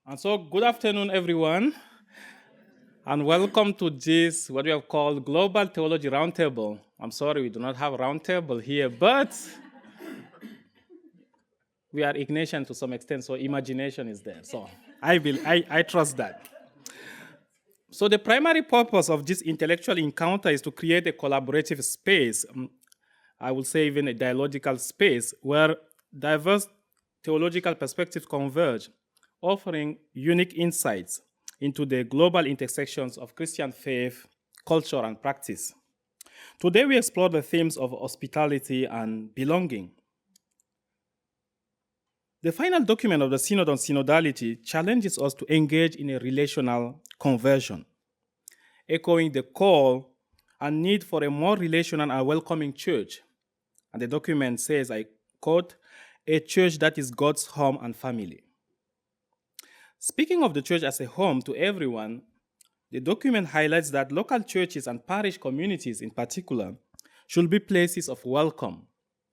And so, good afternoon, everyone, and welcome to this, what we have called Global Theology Roundtable. I'm sorry we do not have a roundtable here, but we are Ignatian to some extent, so imagination is there. So I trust that. So the primary purpose of this intellectual encounter is to create a collaborative space, I would say even a dialogical space, where diverse theological perspectives converge, offering unique insights into the global intersections of Christian faith, culture, and practice. Today we explore the themes of hospitality and belonging. The final document of the Synod on Synodality challenges us to engage in a relational conversion, echoing the call and need for a more relational and welcoming church. And the document says, I quote, a church that is God's home and family. Speaking of the church as a home to everyone, the document highlights that local churches and parish communities in particular should be places of welcome,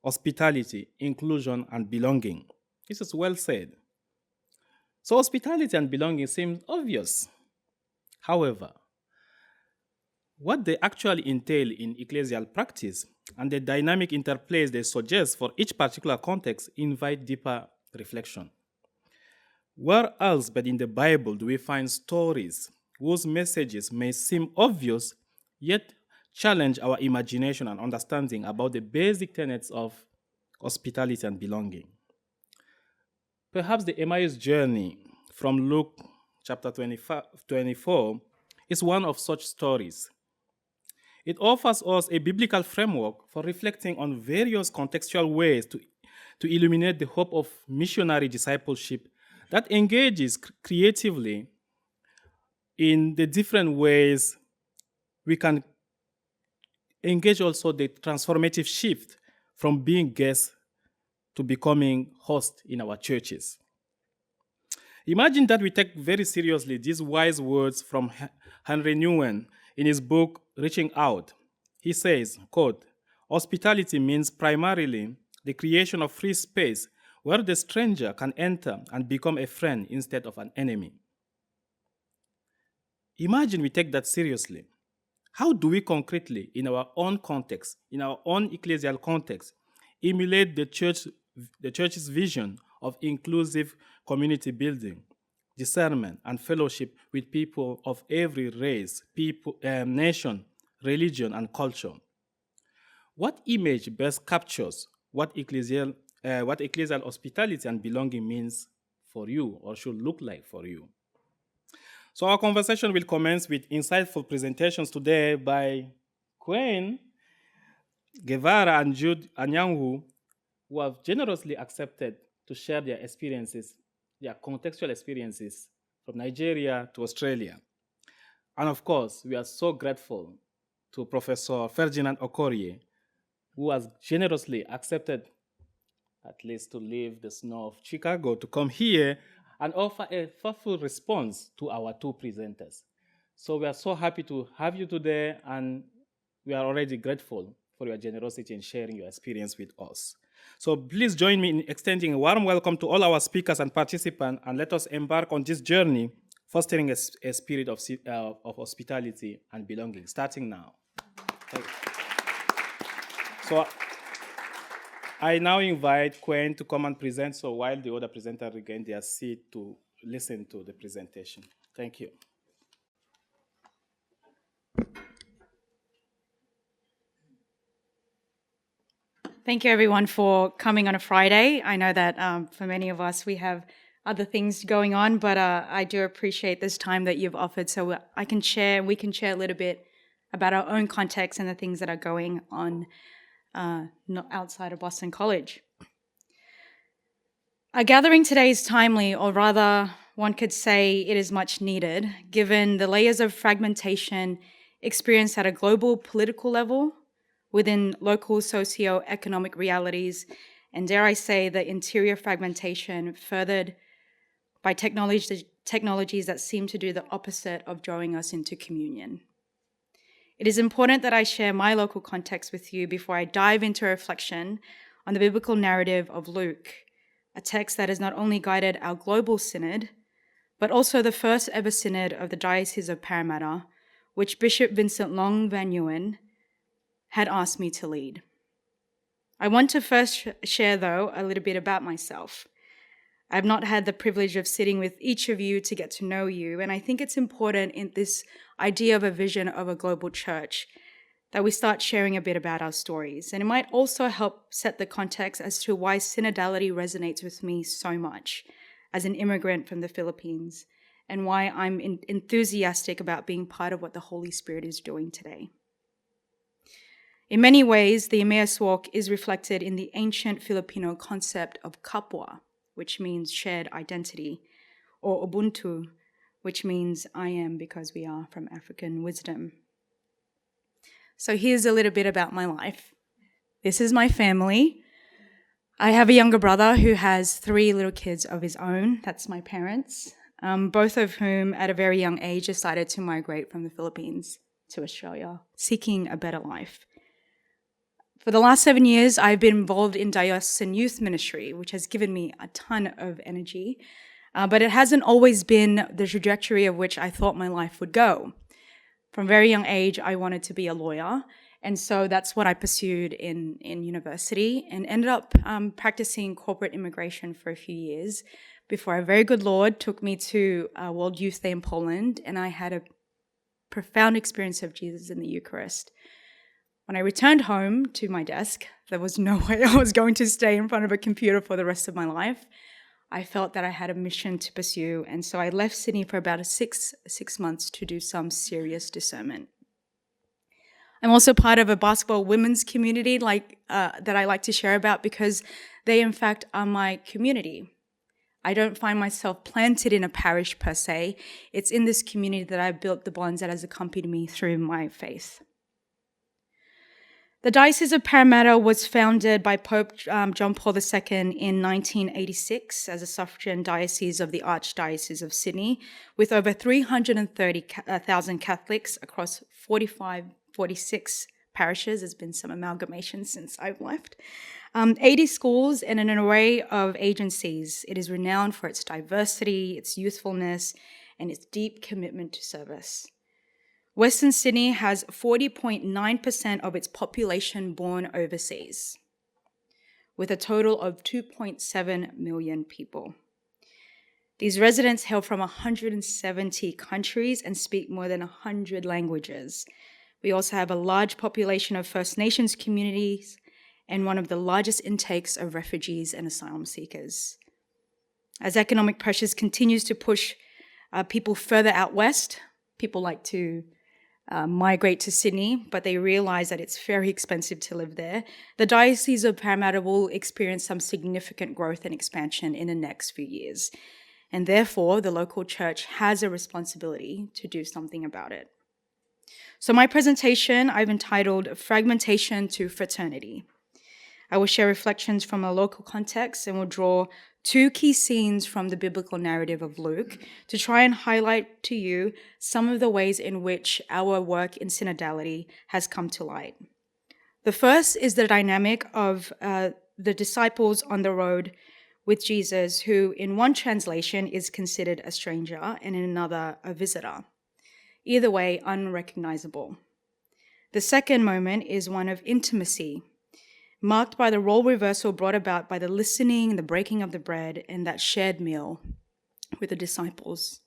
hospitality, inclusion, and belonging. This is well said. So hospitality and belonging seem obvious. However, what they actually entail in ecclesial practice and the dynamic interplays they suggest for each particular context invite deeper reflection. Where else but in the Bible do we find stories whose messages may seem obvious, yet challenge our imagination and understanding about the basic tenets of hospitality and belonging? Perhaps the Emmaus journey from Luke chapter 24 is one of such stories. It offers us a biblical framework for reflecting on various contextual ways to illuminate the hope of missionary discipleship that engages creatively in the different ways we can engage also the transformative shift from being guests to becoming hosts in our churches. Imagine that we take very seriously these wise words from Henry Nguyen in his book, Reaching Out. He says, quote, hospitality means primarily the creation of free space where the stranger can enter and become a friend instead of an enemy. Imagine we take that seriously. How do we concretely, in our own context, in our own ecclesial context, emulate the church's vision of inclusive community building, discernment, and fellowship with people of every race, nation, religion, and culture? What image best captures what ecclesial hospitality and belonging means for you or should look like for you? So our conversation will commence with insightful presentations today by Qwayne, Guevara, and Jude Anyanwu, who have generously accepted to share their experiences, their contextual experiences from Nigeria to Australia. And of course, we are so grateful to Professor Ferdinand Okorie, who has generously accepted at least to leave the snow of Chicago to come here and offer a thoughtful response to our two presenters. So we are so happy to have you today, and we are already grateful for your generosity in sharing your experience with us. So please join me in extending a warm welcome to all our speakers and participants, and let us embark on this journey, fostering a spirit of hospitality and belonging, starting now. So I now invite Qwayne to come and present, so while the other presenters regain their seat to listen to the presentation. Thank you. Thank you, everyone, for coming on a Friday. I know that for many of us, we have other things going on, but I do appreciate this time that you've offered so we can share a little bit about our own context and the things that are going on not outside of Boston College. Our gathering today is timely, or rather, one could say it is much needed, given the layers of fragmentation experienced at a global political level, within local socio-economic realities, and dare I say, the interior fragmentation furthered by technologies that seem to do the opposite of drawing us into communion. It is important that I share my local context with you before I dive into a reflection on the biblical narrative of Luke, a text that has not only guided our global synod, but also the first ever synod of the Diocese of Parramatta, which Bishop Vincent Long Van Nguyen had asked me to lead. I want to first share, though, a little bit about myself. I've not had the privilege of sitting with each of you to get to know you, and I think it's important in this idea of a vision of a global church that we start sharing a bit about our stories. And it might also help set the context as to why synodality resonates with me so much as an immigrant from the Philippines, and why I'm enthusiastic about being part of what the Holy Spirit is doing today. In many ways, the Emmaus walk is reflected in the ancient Filipino concept of kapwa, which means shared identity, or Ubuntu, which means I am because we are from African wisdom. So here's a little bit about my life. This is my family. I have a younger brother who has 3 little kids of his own. That's my parents, both of whom at a very young age decided to migrate from the Philippines to Australia, seeking a better life. For the last 7 years, I've been involved in diocesan youth ministry, which has given me a ton of energy, but it hasn't always been the trajectory of which I thought my life would go. From a very young age, I wanted to be a lawyer, and so that's what I pursued in university, and ended up practicing corporate immigration for a few years before a very good Lord took me to World Youth Day in Poland, and I had a profound experience of Jesus in the Eucharist. When I returned home to my desk, there was no way I was going to stay in front of a computer for the rest of my life. I felt that I had a mission to pursue, and so I left Sydney for about six months to do some serious discernment. I'm also part of a basketball women's community that I like to share about because they, in fact, are my community. I don't find myself planted in a parish per se. It's in this community that I've built the bonds that has accompanied me through my faith. The Diocese of Parramatta was founded by Pope John Paul II in 1986 as a suffragan diocese of the Archdiocese of Sydney, with over 330,000 Catholics across 46 parishes. There's been some amalgamation since I've left. 80 schools and an array of agencies. It is renowned for its diversity, its youthfulness, and its deep commitment to service. Western Sydney has 40.9% of its population born overseas, with a total of 2.7 million people. These residents hail from 170 countries and speak more than 100 languages. We also have a large population of First Nations communities and one of the largest intakes of refugees and asylum seekers. As economic pressures continues to push people further out west, people like to migrate to Sydney, but they realize that it's very expensive to live there. The Diocese of Parramatta will experience some significant growth and expansion in the next few years, and therefore the local church has a responsibility to do something about it. So my presentation I've entitled Fragmentation to Fraternity. I will share reflections from a local context and will draw 2 key scenes from the biblical narrative of Luke to try and highlight to you some of the ways in which our work in synodality has come to light. The first is the dynamic of the disciples on the road with Jesus, who in one translation is considered a stranger and in another a visitor. Either way, unrecognizable. The second moment is one of intimacy, marked by the role reversal brought about by the listening, the breaking of the bread, and that shared meal with the disciples.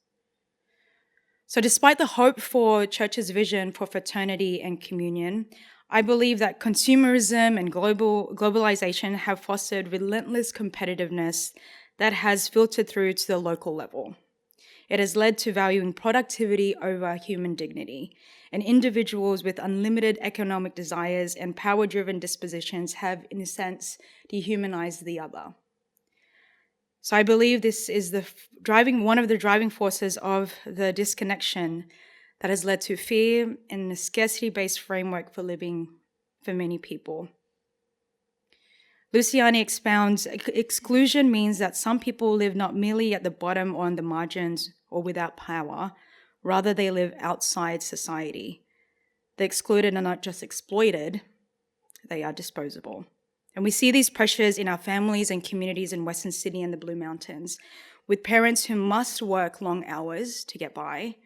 So despite the hope for church's vision for fraternity and communion, I believe that consumerism and globalization have fostered relentless competitiveness that has filtered through to the local level. It has led to valuing productivity over human dignity, and individuals with unlimited economic desires and power-driven dispositions have, in a sense, dehumanized the other. So I believe this is one of the driving forces of the disconnection that has led to fear and a scarcity-based framework for living for many people. Luciani expounds, exclusion means that some people live not merely at the bottom or on the margins or without power, rather they live outside society. The excluded are not just exploited, they are disposable. And we see these pressures in our families and communities in Western Sydney and the Blue Mountains, with parents who must work long hours to get by,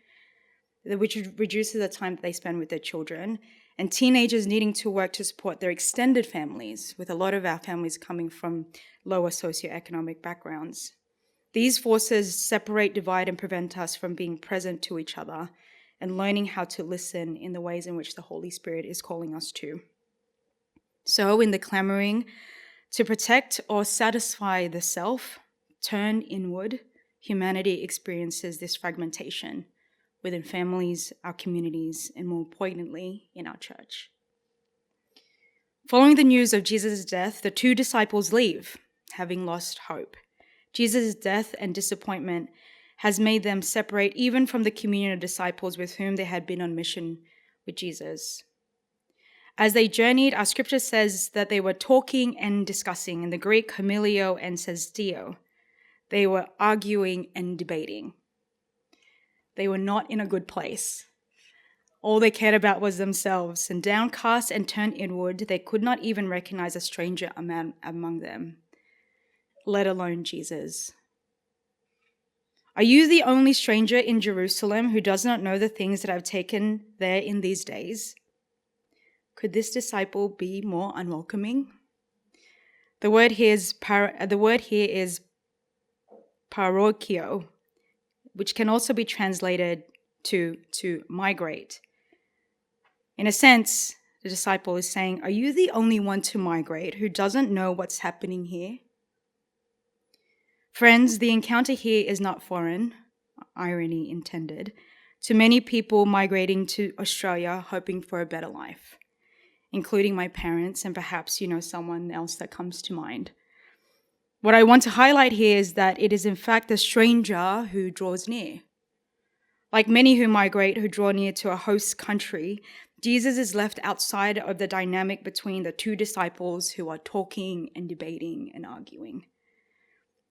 which reduces the time that they spend with their children, and teenagers needing to work to support their extended families, with a lot of our families coming from lower socioeconomic backgrounds. These forces separate, divide, and prevent us from being present to each other and learning how to listen in the ways in which the Holy Spirit is calling us to. So, in the clamoring to protect or satisfy the self, turn inward, humanity experiences this fragmentation within families, our communities, and more poignantly, in our church. Following the news of Jesus' death, the two disciples leave, having lost hope. Jesus' death and disappointment has made them separate even from the communion of disciples with whom they had been on mission with Jesus. As they journeyed, our scripture says that they were talking and discussing, in the Greek, homilio and sestio. They were arguing and debating. They were not in a good place. All they cared about was themselves, and downcast and turned inward, they could not even recognize a stranger among them, let alone Jesus. Are you the only stranger in Jerusalem who does not know the things that I've taken there in these days? Could this disciple be more unwelcoming? The word here is parochio, which can also be translated to migrate. In a sense, the disciple is saying, are you the only one to migrate who doesn't know what's happening here? Friends, the encounter here is not foreign, irony intended, to many people migrating to Australia hoping for a better life, including my parents, and perhaps you know someone else that comes to mind. What I want to highlight here is that it is in fact the stranger who draws near. Like many who migrate, who draw near to a host country, Jesus is left outside of the dynamic between the two disciples who are talking and debating and arguing.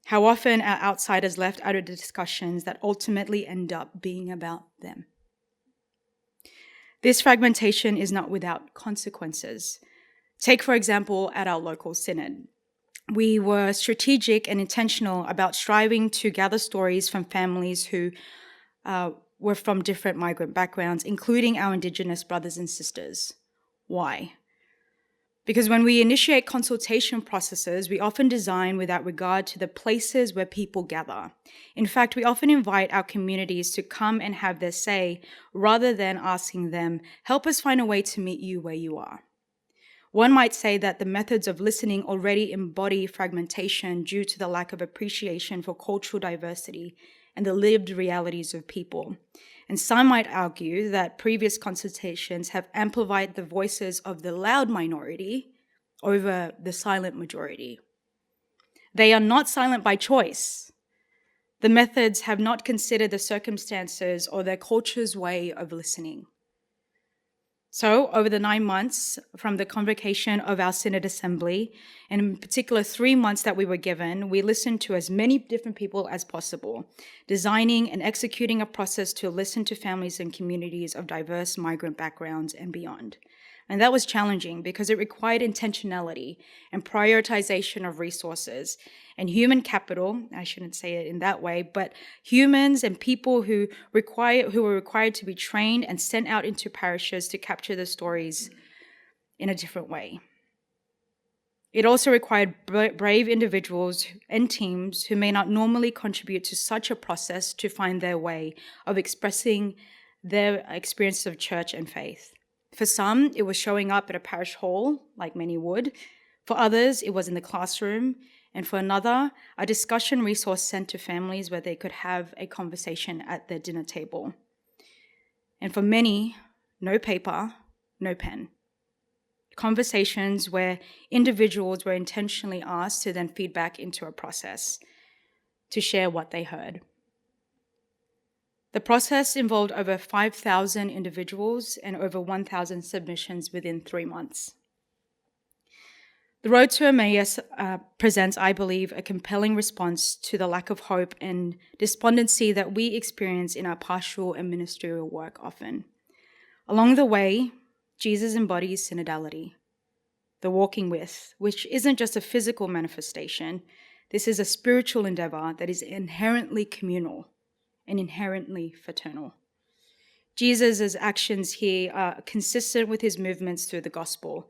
How often are outsiders left out of the discussions that ultimately end up being about them? This fragmentation is not without consequences. Take, for example, at our local synod. We were strategic and intentional about striving to gather stories from families who were from different migrant backgrounds, including our Indigenous brothers and sisters. Why? Because when we initiate consultation processes, we often design without regard to the places where people gather. In fact, we often invite our communities to come and have their say, rather than asking them, help us find a way to meet you where you are. One might say that the methods of listening already embody fragmentation due to the lack of appreciation for cultural diversity and the lived realities of people. And some might argue that previous consultations have amplified the voices of the loud minority over the silent majority. They are not silent by choice. The methods have not considered the circumstances or their culture's way of listening. So, over the 9 months from the convocation of our Synod Assembly, and in particular 3 months that we were given, we listened to as many different people as possible, designing and executing a process to listen to families and communities of diverse migrant backgrounds and beyond. And that was challenging because it required intentionality and prioritization of resources and human capital. I shouldn't say it in that way, but humans and people who were required to be trained and sent out into parishes to capture the stories in a different way. It also required brave individuals and teams who may not normally contribute to such a process to find their way of expressing their experiences of church and faith. For some, it was showing up at a parish hall, like many would. For others, it was in the classroom. And for another, a discussion resource sent to families where they could have a conversation at their dinner table. And for many, no paper, no pen. Conversations where individuals were intentionally asked to then feed back into a process to share what they heard. The process involved over 5,000 individuals and over 1,000 submissions within 3 months. The road to Emmaus presents, I believe, a compelling response to the lack of hope and despondency that we experience in our pastoral and ministerial work often. Along the way, Jesus embodies synodality, the walking with, which isn't just a physical manifestation. This is a spiritual endeavor that is inherently communal and inherently fraternal. Jesus' actions here are consistent with his movements through the gospel,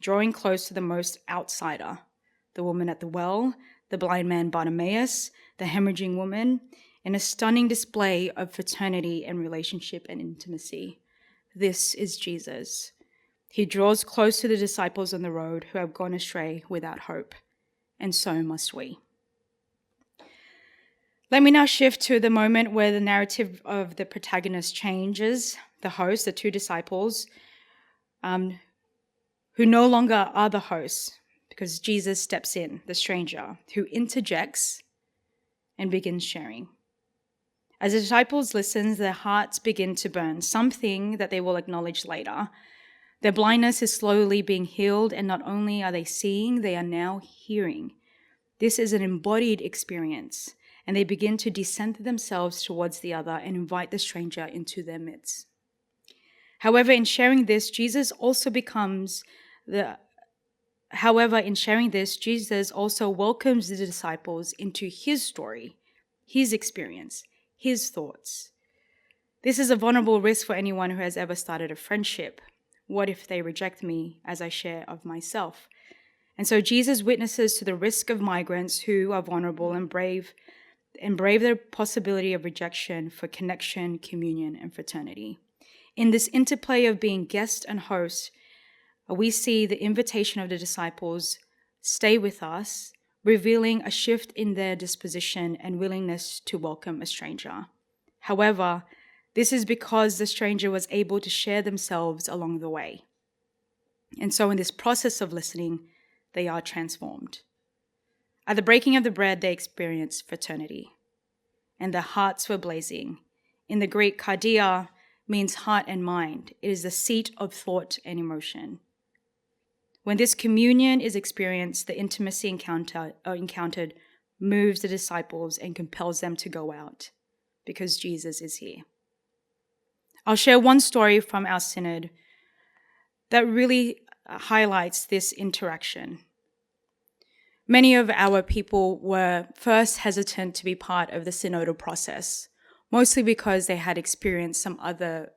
drawing close to the most outsider, the woman at the well, the blind man Bartimaeus, the hemorrhaging woman, in a stunning display of fraternity and relationship and intimacy. This is Jesus. He draws close to the disciples on the road who have gone astray without hope, and so must we. Let me now shift to the moment where the narrative of the protagonist changes. The host, the two disciples, who no longer are the hosts, because Jesus steps in, the stranger, who interjects and begins sharing. As the disciples listen, their hearts begin to burn, something that they will acknowledge later. Their blindness is slowly being healed, and not only are they seeing, they are now hearing. This is an embodied experience, and they begin to decenter themselves towards the other and invite the stranger into their midst. However, in sharing this, Jesus also welcomes the disciples into his story, his experience, his thoughts. This is a vulnerable risk for anyone who has ever started a friendship. What if they reject me as I share of myself? And so Jesus witnesses to the risk of migrants who are vulnerable and brave the possibility of rejection for connection, communion, and fraternity. In this interplay of being guest and host, we see the invitation of the disciples, stay with us, revealing a shift in their disposition and willingness to welcome a stranger. However, this is because the stranger was able to share themselves along the way. And so in this process of listening, they are transformed. At the breaking of the bread, they experienced fraternity, and their hearts were blazing. In the Greek, kardia means heart and mind. It is the seat of thought and emotion. When this communion is experienced, the intimacy encountered moves the disciples and compels them to go out because Jesus is here. I'll share one story from our synod that really highlights this interaction. Many of our people were first hesitant to be part of the synodal process, mostly because they had experienced some other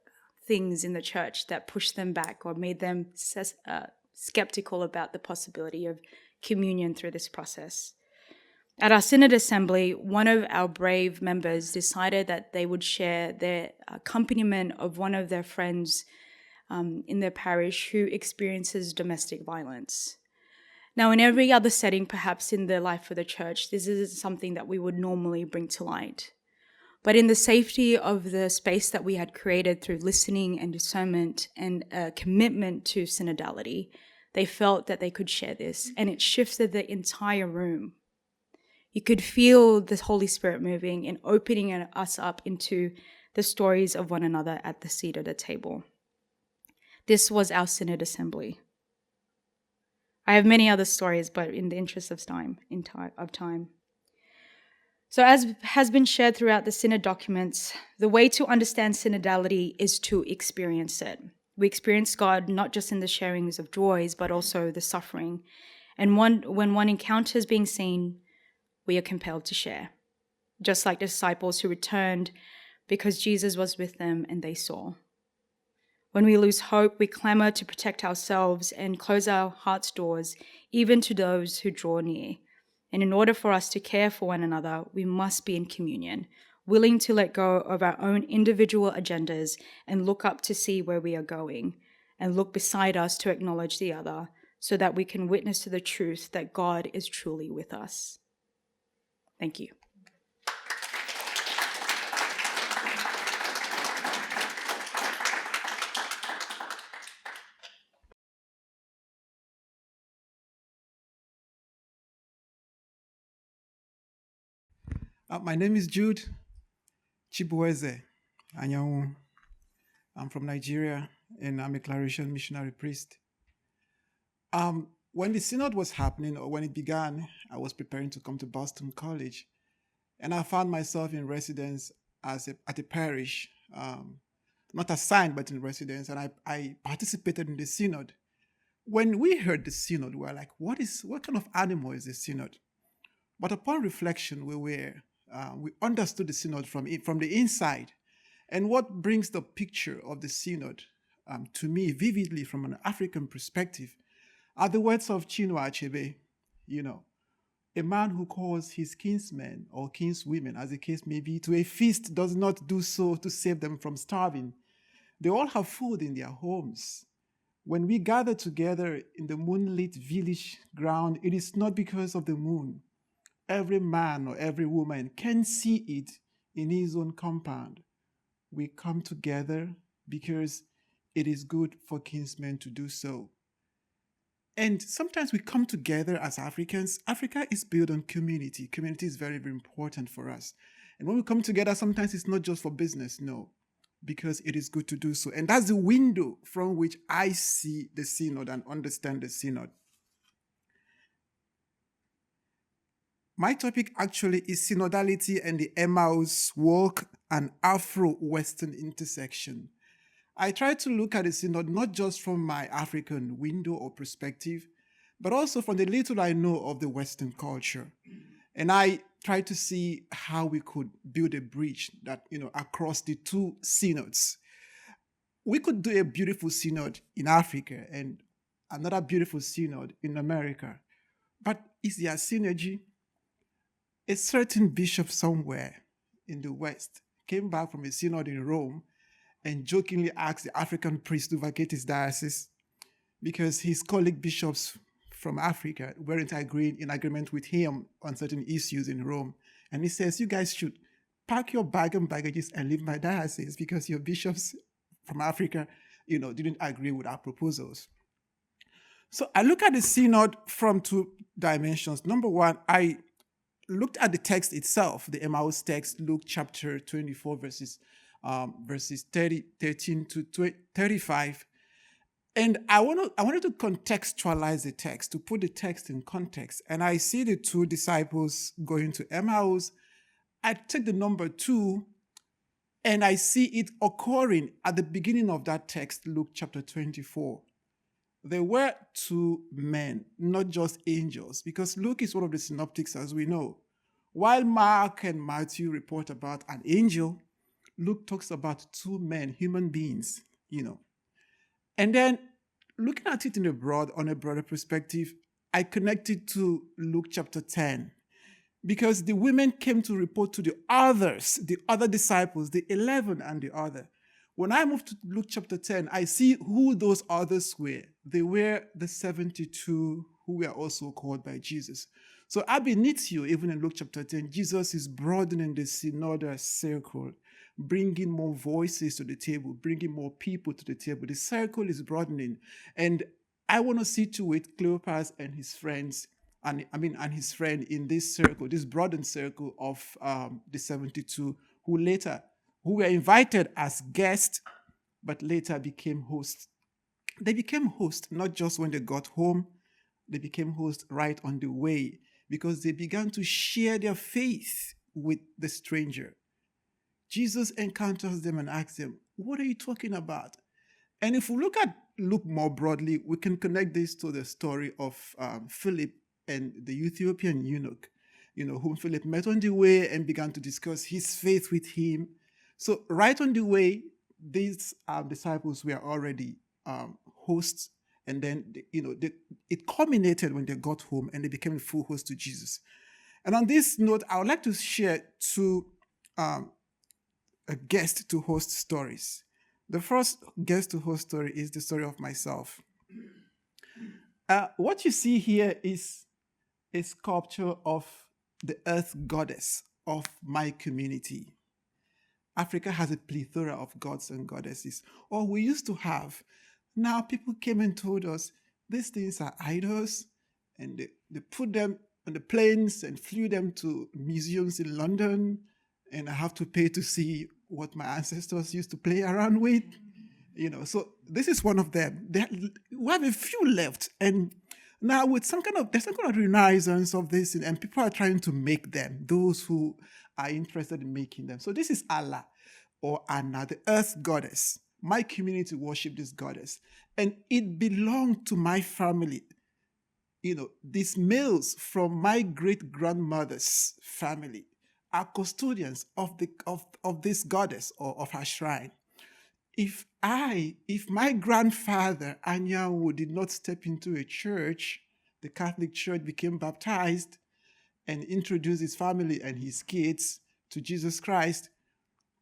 things in the church that pushed them back or made them skeptical about the possibility of communion through this process. At our synod assembly, one of our brave members decided that they would share their accompaniment of one of their friends in their parish who experiences domestic violence. Now, in every other setting, perhaps in the life of the church, this isn't something that we would normally bring to light. But in the safety of the space that we had created through listening and discernment and a commitment to synodality, they felt that they could share this, and it shifted the entire room. You could feel the Holy Spirit moving and opening us up into the stories of one another at the seat of the table. This was our synod assembly. I have many other stories, but in the interest of time. So as has been shared throughout the synod documents, the way to understand synodality is to experience it. We experience God not just in the sharings of joys, but also the suffering. And when one encounters being seen, we are compelled to share. Just like the disciples who returned because Jesus was with them and they saw. When we lose hope, we clamor to protect ourselves and close our heart's doors, even to those who draw near. And in order for us to care for one another, we must be in communion, willing to let go of our own individual agendas and look up to see where we are going, and look beside us to acknowledge the other, so that we can witness to the truth that God is truly with us. Thank you. My name is Jude Anyanwu. I'm from Nigeria, and I'm a Clarion missionary priest. When the synod was happening, or when it began, I was preparing to come to Boston College, and I found myself in residence at a parish, not assigned, but in residence, and I participated in the synod. When we heard the synod, we were like, what kind of animal is the synod? But upon reflection, we understood the synod from the inside. And what brings the picture of the synod to me vividly from an African perspective are the words of Chinua Achebe, a man who calls his kinsmen or kinswomen, as the case may be, to a feast does not do so to save them from starving. They all have food in their homes. When we gather together in the moonlit village ground, it is not because of the moon. Every man or every woman can see it in his own compound. We come together because it is good for kinsmen to do so. And sometimes we come together as Africans. Africa is built on community. Community is very, very important for us. And when we come together, sometimes it's not just for business, no, because it is good to do so. And that's the window from which I see the synod and understand the synod. My topic actually is synodality and the Emmaus walk, an Afro-Western intersection. I try to look at the synod not just from my African window or perspective, but also from the little I know of the Western culture. And I try to see how we could build a bridge that, across the two synods. We could do a beautiful synod in Africa and another beautiful synod in America. But is there a synergy? A certain bishop somewhere in the West came back from a synod in Rome and jokingly asked the African priest to vacate his diocese because his colleague bishops from Africa weren't in agreement with him on certain issues in Rome. And he says, you guys should pack your bag and baggages and leave my diocese because your bishops from Africa, didn't agree with our proposals. So I look at the synod from two dimensions. Number one, I looked at the text itself, the Emmaus text, Luke chapter 24, verses 13 to 35. And I wanted to contextualize the text, to put the text in context. And I see the two disciples going to Emmaus. I take the number 2, and I see it occurring at the beginning of that text, Luke chapter 24. There were 2 men, not just angels, because Luke is one of the synoptics, as we know. While Mark and Matthew report about an angel, Luke talks about 2 men, human beings, And then looking at it on a broader perspective, I connected to Luke chapter 10, because the women came to report to the others, the other disciples, the 11 and the other. When I moved to Luke chapter 10, I see who those others were. They were the 72 who were also called by Jesus. So ab initio, even in Luke chapter 10, Jesus is broadening the synodal circle, bringing more voices to the table, bringing more people to the table. The circle is broadening. And I want to situate Cleopas and his friends, and his friend in this circle, this broadened circle of the 72 who were invited as guests, but later became hosts. They became hosts not just when they got home, they became hosts right on the way, because they began to share their faith with the stranger. Jesus encounters them and asks them, what are you talking about? And if we look at Luke more broadly, we can connect this to the story of Philip and the Ethiopian eunuch, whom Philip met on the way and began to discuss his faith with him. So right on the way, these disciples were already hosts, and then it culminated when they got home and they became full hosts to Jesus. And on this note, I would like to share 2 guest to host stories. The first guest to host story is the story of myself. What you see here is a sculpture of the earth goddess of my community. Africa has a plethora of gods and goddesses, or we used to have. Now people came and told us these things are idols, and they put them on the planes and flew them to museums in London, and I have to pay to see what my ancestors used to play around with. So this is one of them. We have a few left, and now with there's some kind of renaissance of this, and people are trying to make them, those who are interested in making them. So this is Allah, or Anna, the earth goddess. My community worship this goddess, and it belonged to my family. these males from my great-grandmother's family are custodians of this goddess or of her shrine. If my grandfather Anyanwu did not step into a church, the Catholic Church, became baptized and introduced his family and his kids to Jesus Christ,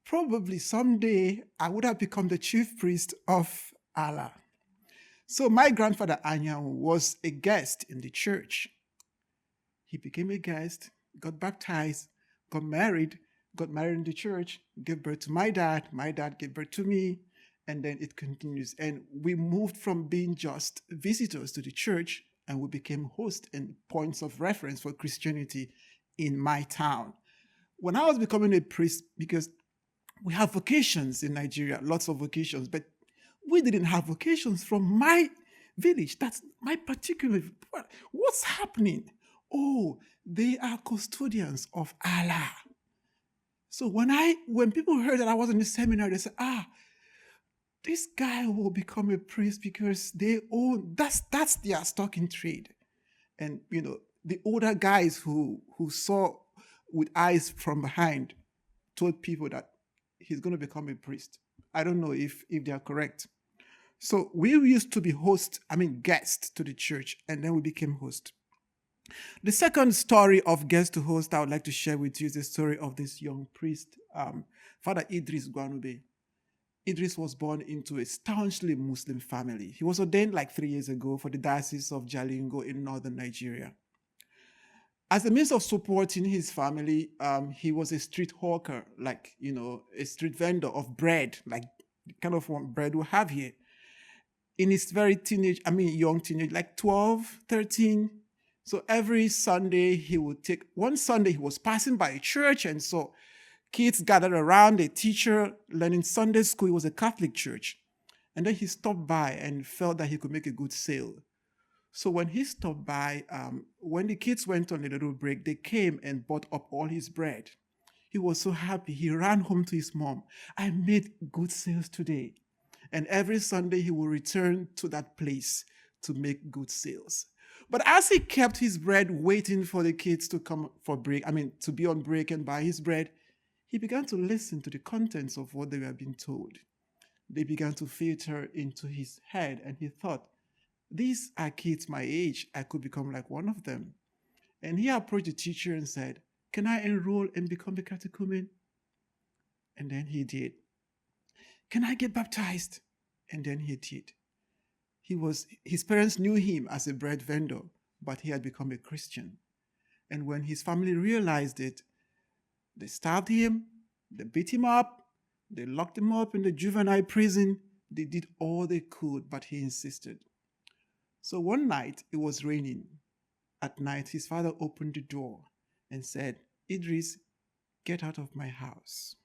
probably someday I would have become the chief priest of Allah. So my grandfather Anyanwu was a guest in the church. He became a guest, got baptized, got married in the church, gave birth to my dad gave birth to me, and then it continues. And we moved from being just visitors to the church, and we became hosts and points of reference for Christianity in my town. When I was becoming a priest, because we have vocations in Nigeria, lots of vocations, but we didn't have vocations from my village. That's my particular. What's happening? Oh, they are custodians of Allah. So when people heard that I was in the seminary, they said, this guy will become a priest because they own, that's their stock in trade. And the older guys who saw with eyes from behind told people that he's going to become a priest. I don't know if they are correct. So we used to be guests to the church, and then we became hosts. The second story of guest to host I would like to share with you is the story of this young priest, Father Idris Gwanube. Idris was born into a staunchly Muslim family. He was ordained like 3 years ago for the Diocese of Jalingo in northern Nigeria. As a means of supporting his family, he was a street hawker, a street vendor of bread, like the kind of bread we have here. In his very young teenage, like 12, 13. So every Sunday one Sunday he was passing by a church, and so kids gathered around a teacher learning Sunday school. It was a Catholic church. And then he stopped by and felt that he could make a good sale. So when he stopped by, when the kids went on a little break, they came and bought up all his bread. He was so happy. He ran home to his mom. I made good sales today. And every Sunday he would return to that place to make good sales. But as he kept his bread waiting for the kids to come for break, to be on break and buy his bread, he began to listen to the contents of what they were being told. They began to filter into his head, and he thought, these are kids my age. I could become like one of them. And he approached the teacher and said, can I enroll and become a catechumen? And then he did. Can I get baptized? And then he did. His parents knew him as a bread vendor, but he had become a Christian. And when his family realized it, they stabbed him, they beat him up, they locked him up in the juvenile prison. They did all they could, but he insisted. So one night, it was raining. At night, his father opened the door and said, Idris, get out of my house.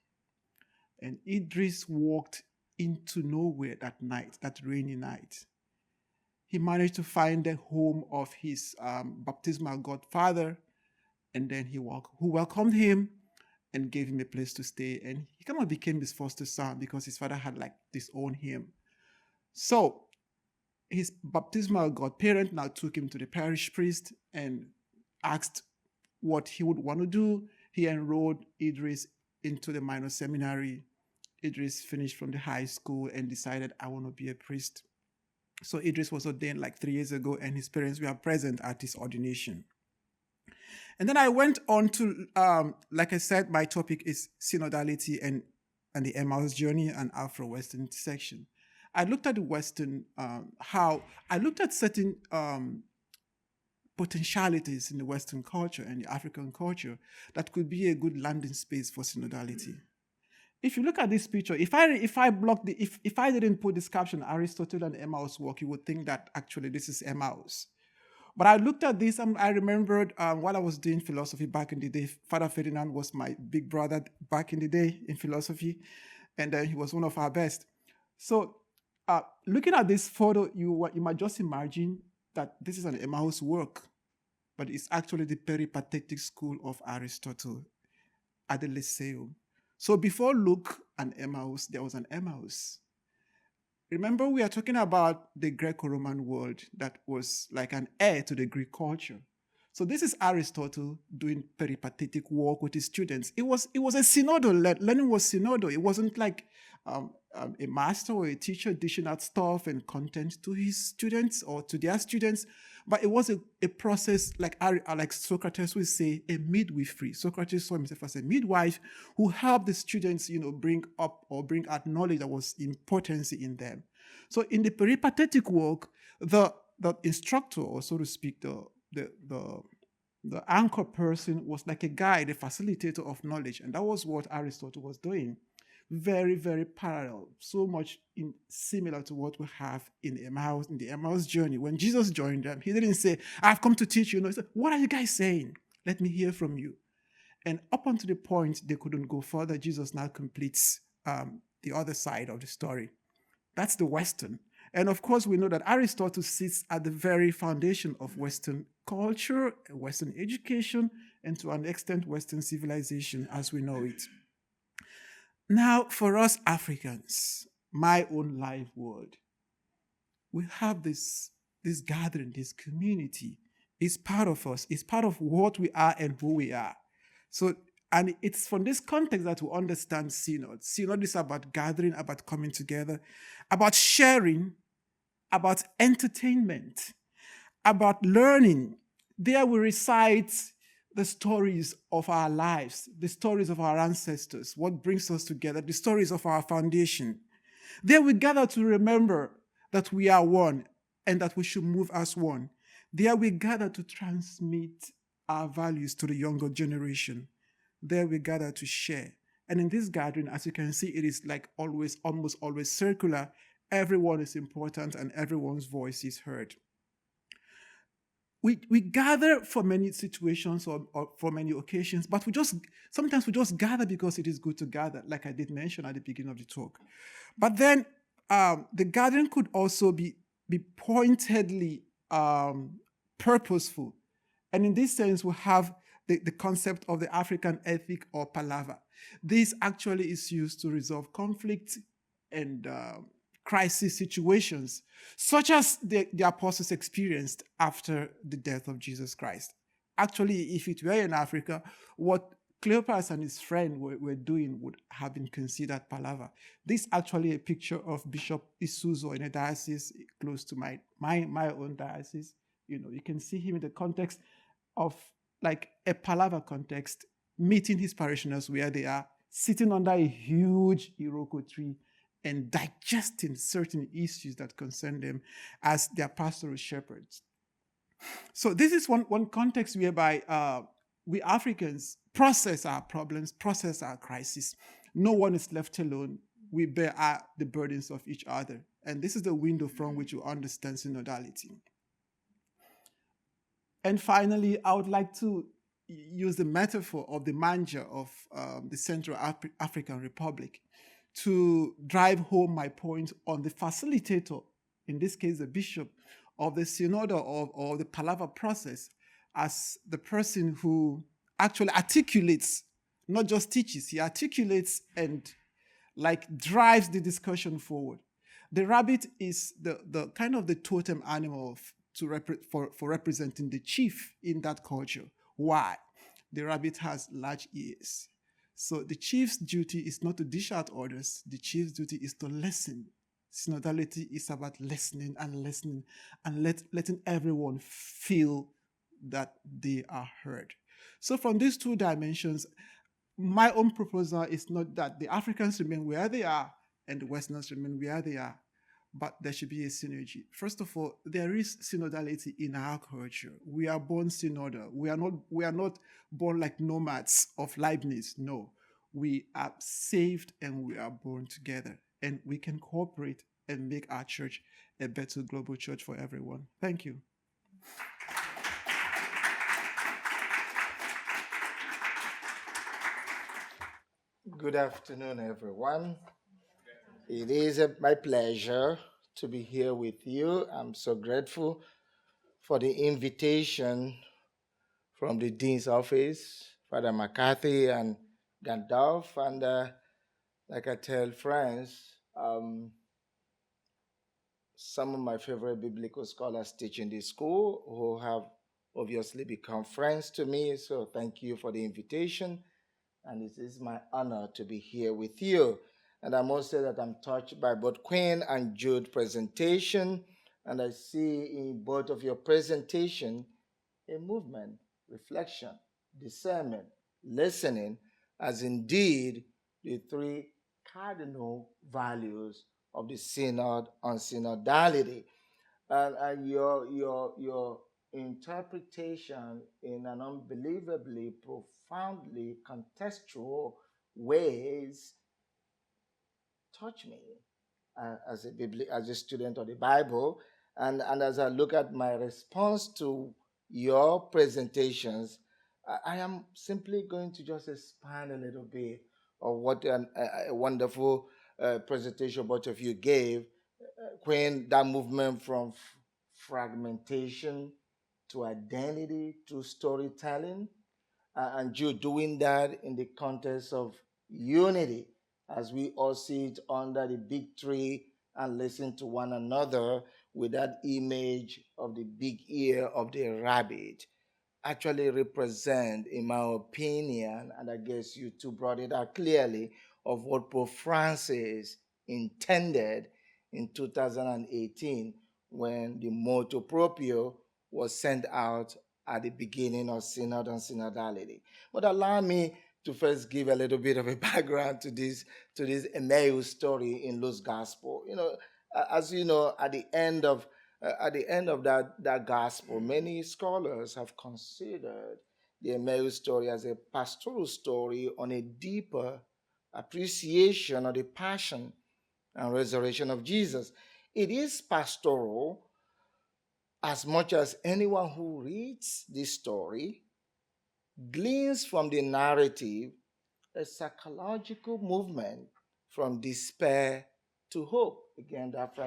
And Idris walked into nowhere that night, that rainy night. He managed to find the home of his baptismal godfather, and then who welcomed him and gave him a place to stay. And he kind of became his foster son because his father had disowned him. So his baptismal godparent now took him to the parish priest and asked what he would want to do. He enrolled Idris into the minor seminary. Idris finished from the high school and decided, I want to be a priest. So Idris was ordained 3 years ago, and his parents were present at his ordination. And then I went on to, like I said, my topic is synodality and the Emmaus journey and Afro-Western intersection. I looked at the Western, I looked at certain potentialities in the Western culture and the African culture that could be a good landing space for synodality. If you look at this picture, if I didn't put this caption, Aristotle and Emmaus walk, you would think that actually this is Emmaus. But I looked at this and I remembered while I was doing philosophy back in the day, Father Ferdinand was my big brother back in the day in philosophy, and he was one of our best. So looking at this photo, you might just imagine that this is an Emmaus work, but it's actually the peripatetic school of Aristotle at the Lyceum. So before Luke and Emmaus, there was an Emmaus. Remember, we are talking about the Greco-Roman world that was like an heir to the Greek culture. So this is Aristotle doing peripatetic work with his students. It was a synodal. Learning was synodal. It wasn't like a master or a teacher dishing out stuff and content to his students or to their students, but it was a process like Socrates would say, a midwifery. Socrates saw himself as a midwife who helped the students, bring up or bring out knowledge that was important in them. So in the peripatetic work, the instructor, or so to speak, the anchor person was like a guide, a facilitator of knowledge, and that was what Aristotle was doing. Very, very parallel, so much similar to what we have in Emmaus, in the Emmaus journey. When Jesus joined them, he didn't say, "I've come to teach you." No, he said, "What are you guys saying? Let me hear from you." And up until the point they couldn't go further, Jesus now completes the other side of the story. That's the Western. And of course, we know that Aristotle sits at the very foundation of Western culture, Western education, and to an extent, Western civilization as we know it. Now, for us Africans, my own life world, we have this gathering, this community. It's part of us. It's part of what we are and who we are. So, and it's from this context that we understand synod. Synod is about gathering, about coming together, about sharing, about entertainment, about learning. There we recite the stories of our lives, the stories of our ancestors, what brings us together, the stories of our foundation. There we gather to remember that we are one and that we should move as one. There we gather to transmit our values to the younger generation. There we gather to share. And in this gathering, as you can see, it is like always, almost always circular. Everyone is important and everyone's voice is heard. We gather for many situations or for many occasions, but sometimes we just gather because it is good to gather, like I did mention at the beginning of the talk. But then the gathering could also be pointedly purposeful. And in this sense, we have the concept of the African ethic or palaver. This actually is used to resolve conflict and crisis situations, such as the apostles experienced after the death of Jesus Christ. Actually, if it were in Africa, what Cleopas and his friend were doing would have been considered palaver. This is actually a picture of Bishop Isuzo in a diocese close to my own diocese. You can see him in the context of like a palaver context, meeting his parishioners where they are, sitting under a huge Iroko tree and digesting certain issues that concern them as their pastoral shepherds. So this is one context whereby we Africans process our problems, process our crises. No one is left alone. We bear the burdens of each other. And this is the window from which we understand synodality. And finally, I would like to use the metaphor of the manger of the Central African Republic to drive home my point on the facilitator, in this case the bishop, of the synodal or the palaver process as the person who actually articulates, not just teaches, he articulates and like drives the discussion forward. The rabbit is the kind of the totem animal for representing the chief in that culture. Why? The rabbit has large ears. So the chief's duty is not to dish out orders. The chief's duty is to listen. Synodality is about listening and letting everyone feel that they are heard. So from these two dimensions, my own proposal is not that the Africans remain where they are and the Westerners remain where they are, but there should be a synergy. First of all, there is synodality in our culture. We are born synodal. We are not born like nomads of Leibniz. No, we are saved and we are born together, and we can cooperate and make our church a better global church for everyone. Thank you. Good afternoon, everyone. It is my pleasure to be here with you. I'm so grateful for the invitation from the Dean's office, Father McCarthy and Gandalf. And like I tell friends, some of my favorite biblical scholars teach in this school who have obviously become friends to me. So thank you for the invitation. And it is my honor to be here with you. And I must say that I'm touched by both Qwayne and Jude presentation. And I see in both of your presentation a movement, reflection, discernment, listening, as indeed the three cardinal values of the synod on synodality. And your interpretation in an unbelievably profoundly contextual ways touch me as a student of the Bible. And as I look at my response to your presentations, I am simply going to just expand a little bit of what a wonderful presentation both of you gave. When that movement from fragmentation to identity to storytelling, and you doing that in the context of unity, as we all sit under the big tree and listen to one another with that image of the big ear of the rabbit, actually represent, in my opinion, and I guess you two brought it out clearly, of what Pope Francis intended in 2018 when the motu proprio was sent out at the beginning of Synod on Synodality. But allow me to first give a little bit of a background to this Emmaus story in Luke's Gospel. As you know, at the end of that gospel, many scholars have considered the Emmaus story as a pastoral story on a deeper appreciation of the passion and resurrection of Jesus. It is pastoral as much as anyone who reads this story gleans from the narrative a psychological movement from despair to hope. Again, that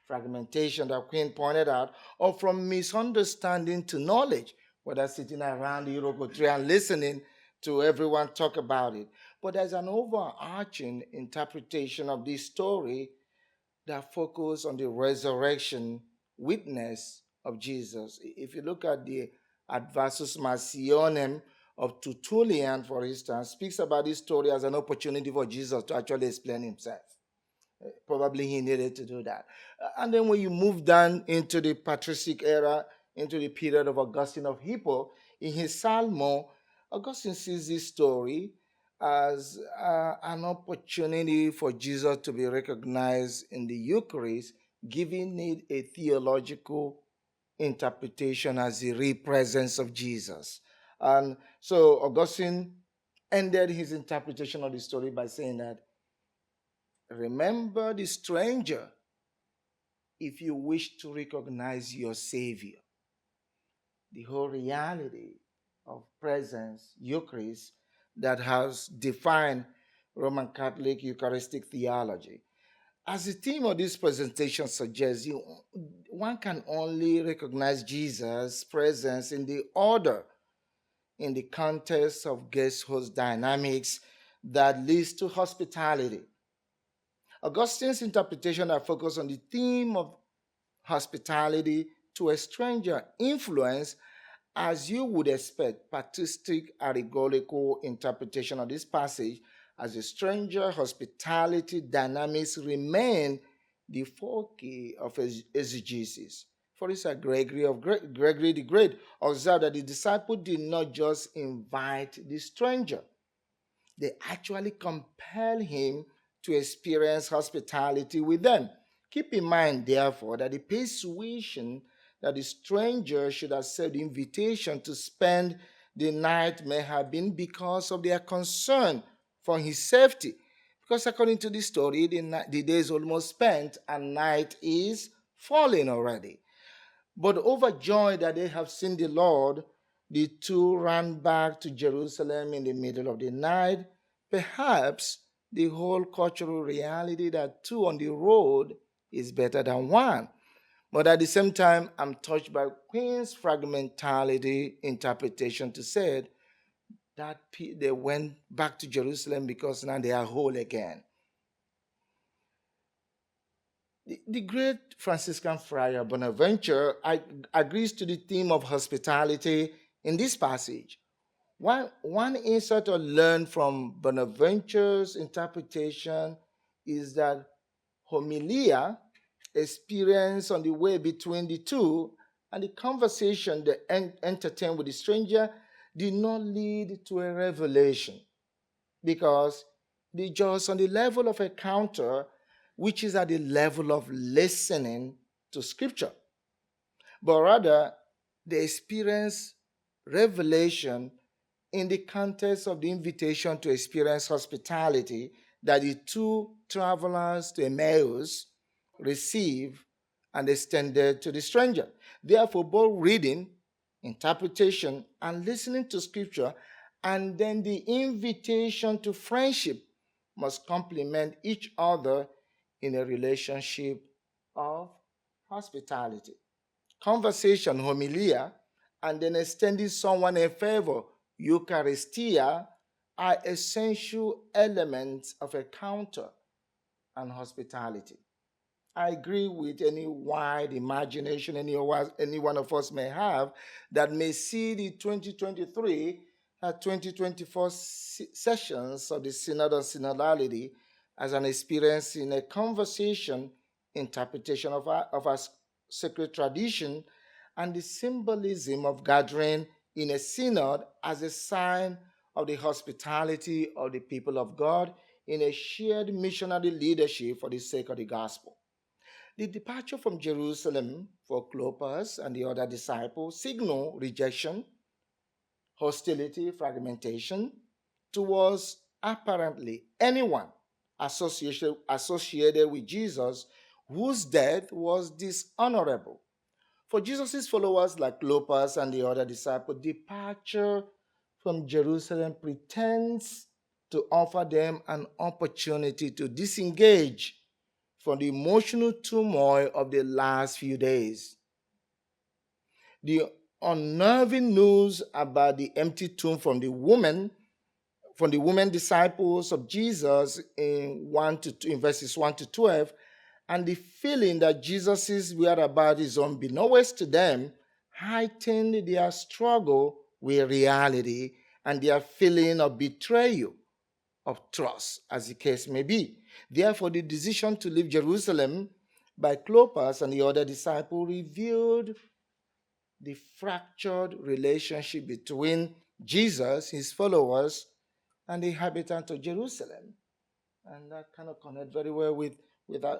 fragmentation that Qwayne pointed out, or from misunderstanding to knowledge, whether sitting around the Okorie tree and listening to everyone talk about it. But there's an overarching interpretation of this story that focuses on the resurrection witness of Jesus. If you look at the Adversus Marcionem of Tertullian, for instance, speaks about this story as an opportunity for Jesus to actually explain himself. Probably he needed to do that. And then when you move down into the patristic era, into the period of Augustine of Hippo, in his Salmo, Augustine sees this story as an opportunity for Jesus to be recognized in the Eucharist, giving it a theological interpretation as the real presence of Jesus. And so Augustine ended his interpretation of the story by saying that, remember the stranger if you wish to recognize your Savior. The whole reality of presence, Eucharist, that has defined Roman Catholic Eucharistic theology. As the theme of this presentation suggests, one can only recognize Jesus' presence in the order, in the context of guest-host dynamics that leads to hospitality. Augustine's interpretation that focuses on the theme of hospitality to a stranger influence, as you would expect, patristic allegorical interpretation of this passage as a stranger hospitality dynamics remain the foci of exegesis. For instance, Gregory the Great observed that the disciple did not just invite the stranger, they actually compel him to experience hospitality with them. Keep in mind, therefore, that the persuasion that the stranger should accept the invitation to spend the night may have been because of their concern for his safety. Because according to the story, the day is almost spent and night is falling already. But overjoyed that they have seen the Lord, the two ran back to Jerusalem in the middle of the night. Perhaps the whole cultural reality that two on the road is better than one. But at the same time, I'm touched by Qwayne's fragmentality interpretation to say that they went back to Jerusalem because now they are whole again. The great Franciscan friar Bonaventure agrees to the theme of hospitality in this passage. One insight to learn from Bonaventure's interpretation is that homilia, experience on the way between the two, and the conversation they entertain with the stranger did not lead to a revelation, because they just on the level of encounter, which is at the level of listening to Scripture, but rather they experience revelation in the context of the invitation to experience hospitality that the two travelers to Emmaus receive and extended to the stranger. Therefore, both reading, interpretation, and listening to Scripture, and then the invitation to friendship must complement each other in a relationship of hospitality. Conversation, homilia, and then extending someone a favor, Eucharistia, are essential elements of encounter and hospitality. I agree with any wide imagination any one of us may have that may see the 2023 and 2024 sessions of the Synod on Synodality as an experience in a conversation, interpretation of our sacred tradition, and the symbolism of gathering in a synod as a sign of the hospitality of the people of God in a shared missionary leadership for the sake of the gospel. The departure from Jerusalem for Clopas and the other disciples signal rejection, hostility, fragmentation towards apparently anyone associated with Jesus whose death was dishonorable. For Jesus' followers like Clopas and the other disciples, departure from Jerusalem pretends to offer them an opportunity to disengage from the emotional turmoil of the last few days. The unnerving news about the empty tomb from the women disciples of Jesus in verses 1 to 12, and the feeling that Jesus' whereabouts is unbeknownst to them, heightened their struggle with reality and their feeling of betrayal of trust, as the case may be. Therefore, the decision to leave Jerusalem by Clopas and the other disciples revealed the fractured relationship between Jesus, his followers, and the inhabitants of Jerusalem. And that kind of connects very well with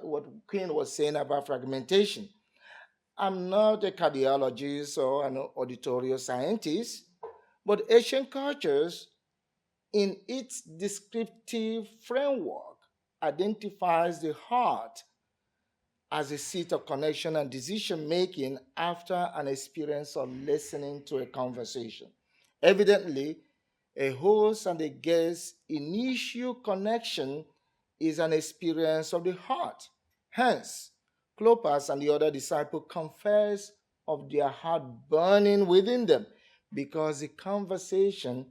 what Qwayne was saying about fragmentation. I'm not a cardiologist or an auditorial scientist, but ancient cultures, in its descriptive framework, identifies the heart as a seat of connection and decision-making after an experience of listening to a conversation. Evidently, a host and a guest's initial connection is an experience of the heart. Hence, Clopas and the other disciples confess of their heart burning within them, because the conversation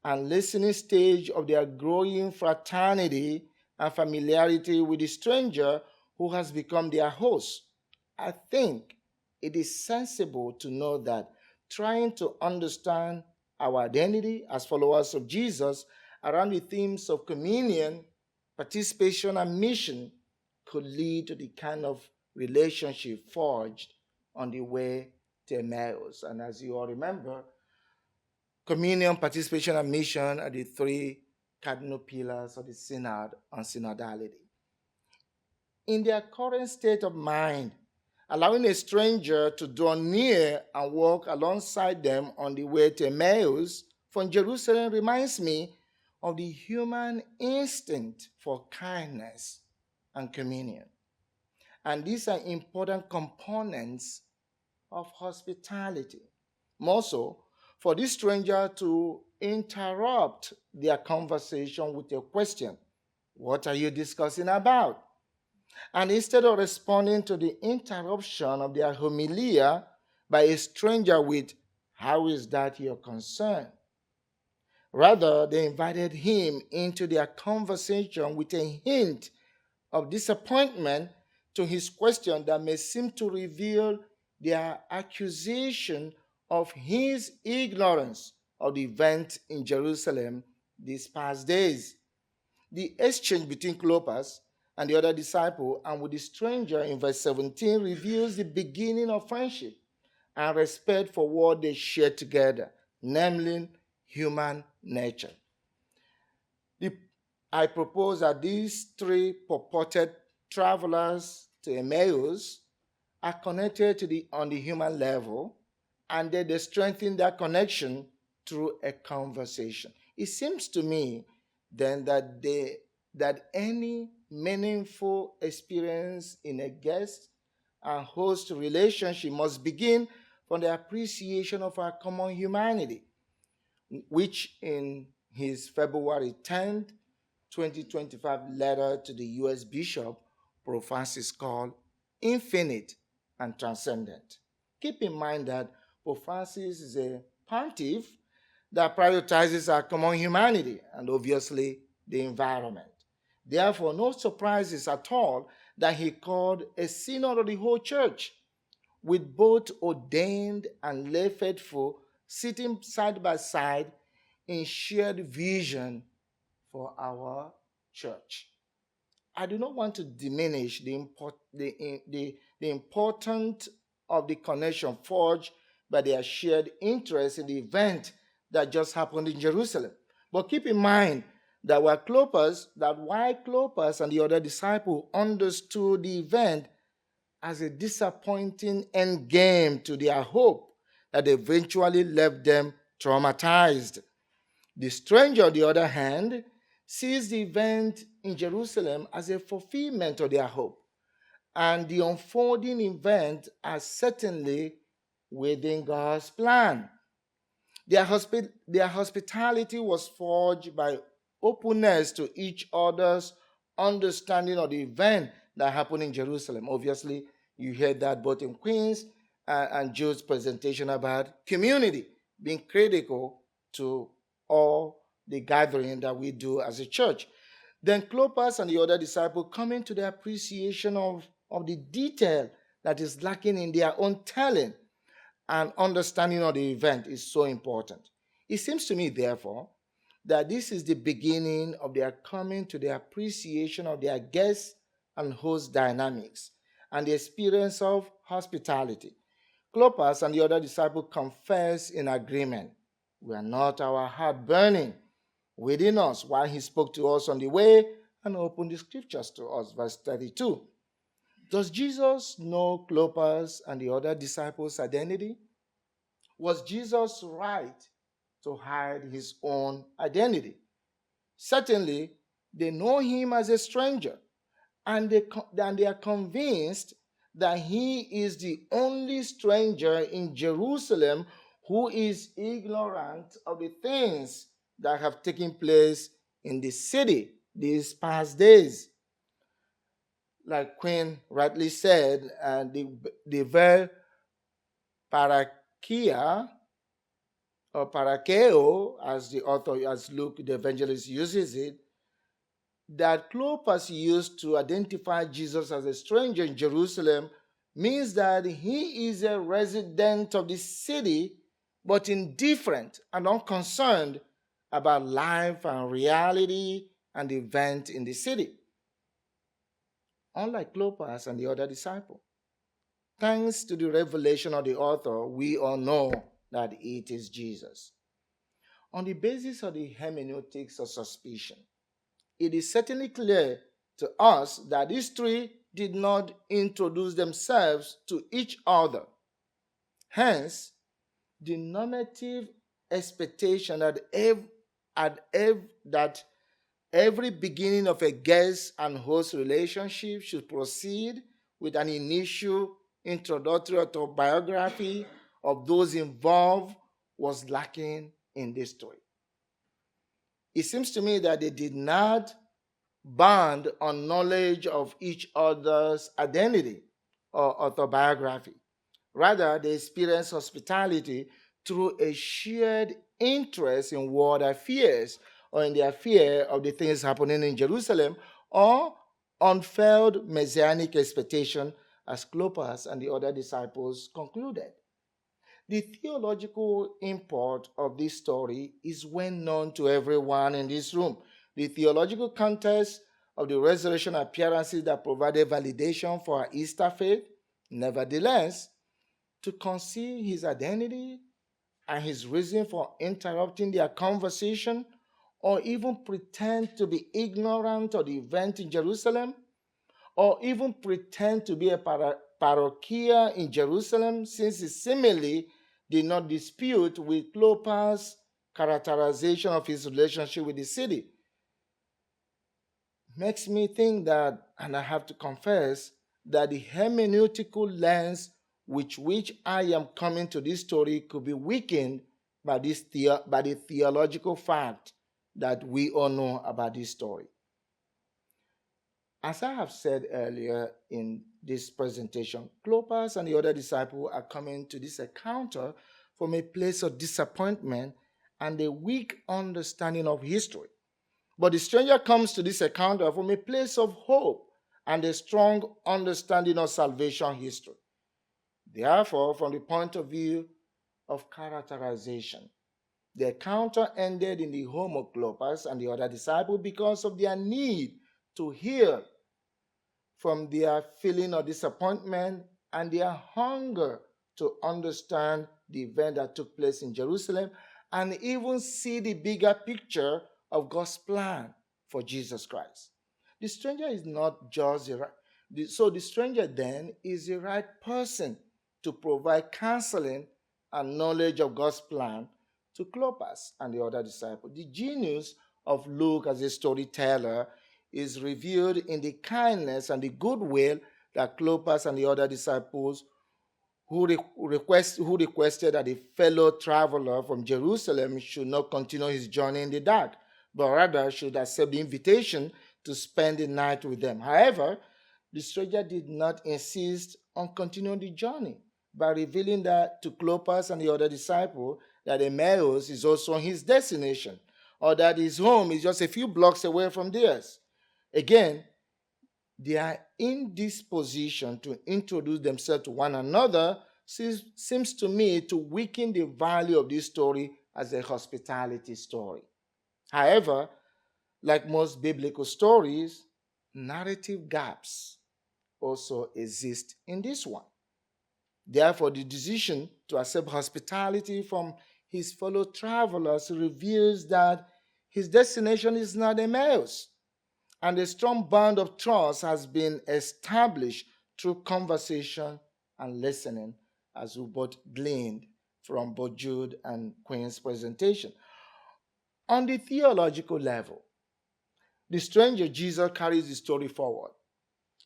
and listening stage of their growing fraternity and familiarity with the stranger who has become their host. I think it is sensible to know that trying to understand our identity as followers of Jesus around the themes of communion, participation, and mission could lead to the kind of relationship forged on the way to Emmaus. And as you all remember, communion, participation, and mission are the three cardinal pillars of the Synod on Synodality. In their current state of mind, allowing a stranger to draw near and walk alongside them on the way to Emmaus from Jerusalem reminds me of the human instinct for kindness and communion. And these are important components of hospitality. More so, for this stranger to interrupt their conversation with a question, "What are you discussing about?" And instead of responding to the interruption of their homilia by a stranger with, "How is that your concern?" Rather, they invited him into their conversation with a hint of disappointment to his question that may seem to reveal their accusation of his ignorance of the event in Jerusalem these past days. The exchange between Clopas and the other disciple and with the stranger in verse 17 reveals the beginning of friendship and respect for what they share together, namely human nature. I propose that these three purported travelers to Emmaus are connected on the human level, and that they strengthen that connection through a conversation. It seems to me then that any meaningful experience in a guest and host relationship must begin from the appreciation of our common humanity, which in his February 10th, 2025 letter to the U.S. Bishop, Pope Francis called infinite and transcendent. Keep in mind that Pope Francis is a pontiff that prioritizes our common humanity and obviously the environment. Therefore, no surprises at all that he called a synod of the whole church, with both ordained and lay faithful sitting side by side in shared vision for our church. I do not want to diminish the importance of the connection forged by their shared interest in the event that just happened in Jerusalem. But keep in mind that while Clopas and the other disciple understood the event as a disappointing endgame to their hope that eventually left them traumatized, the stranger, on the other hand, sees the event in Jerusalem as a fulfillment of their hope, and the unfolding event as certainly within God's plan. Their hospitality was forged by openness to each other's understanding of the event that happened in Jerusalem. Obviously, you heard that both in Qwayne's and Jude's presentation about community being critical to all the gathering that we do as a church. Then Clopas and the other disciples come into the appreciation of the detail that is lacking in their own telling, and understanding of the event is so important. It seems to me, therefore, that this is the beginning of their coming to the appreciation of their guest and host dynamics and the experience of hospitality. Clopas and the other disciples confess in agreement. We are not our heart burning within us while he spoke to us on the way and opened the scriptures to us. Verse 32. Does Jesus know Clopas and the other disciples' identity? Was Jesus right to hide his own identity? Certainly, they know him as a stranger, and they are convinced that he is the only stranger in Jerusalem who is ignorant of the things that have taken place in the city these past days. Like Qwayne rightly said, the verb parakia or parakeo, as Luke the evangelist uses it, that Clopas used to identify Jesus as a stranger in Jerusalem means that he is a resident of the city, but indifferent and unconcerned about life and reality and event in the city. Unlike Clopas and the other disciple, thanks to the revelation of the author, we all know that it is Jesus. On the basis of the hermeneutics of suspicion, it is certainly clear to us that these three did not introduce themselves to each other. Hence, the normative expectation that every beginning of a guest and host relationship should proceed with an initial introductory autobiography of those involved was lacking in this story. It seems to me that they did not bond on knowledge of each other's identity or autobiography. Rather, they experienced hospitality through a shared interest in world affairs or in the affair of the things happening in Jerusalem, or unfulfilled messianic expectation, as Clopas and the other disciples concluded. The theological import of this story is well known to everyone in this room. The theological context of the resurrection appearances that provided validation for our Easter faith, nevertheless, to conceal his identity and his reason for interrupting their conversation, or even pretend to be ignorant of the event in Jerusalem, or even pretend to be a parochial in Jerusalem, since he seemingly did not dispute with Clopas' characterization of his relationship with the city. Makes me think that, and I have to confess, that the hermeneutical lens with which I am coming to this story could be weakened by the theological fact that we all know about this story. As I have said earlier in this presentation, Clopas and the other disciples are coming to this encounter from a place of disappointment and a weak understanding of history. But the stranger comes to this encounter from a place of hope and a strong understanding of salvation history. Therefore, from the point of view of characterization, the encounter ended in the home of Clopas and the other disciples because of their need to hear from their feeling of disappointment and their hunger to understand the event that took place in Jerusalem and even see the bigger picture of God's plan for Jesus Christ. The stranger is not just the stranger then is the right person to provide counseling and knowledge of God's plan to Clopas and the other disciples. The genius of Luke as a storyteller is revealed in the kindness and the goodwill that Clopas and the other disciples who requested that a fellow traveler from Jerusalem should not continue his journey in the dark, but rather should accept the invitation to spend the night with them. However, the stranger did not insist on continuing the journey by revealing that to Clopas and the other disciple that Emmaus is also his destination, or that his home is just a few blocks away from theirs. Again, their indisposition to introduce themselves to one another seems to me to weaken the value of this story as a hospitality story. However, like most biblical stories, narrative gaps also exist in this one. Therefore, the decision to accept hospitality from his fellow travelers reveals that his destination is not Emmaus, and a strong bond of trust has been established through conversation and listening, as we both gleaned from both Jude and Qwayne's presentation. On the theological level, the stranger Jesus carries the story forward.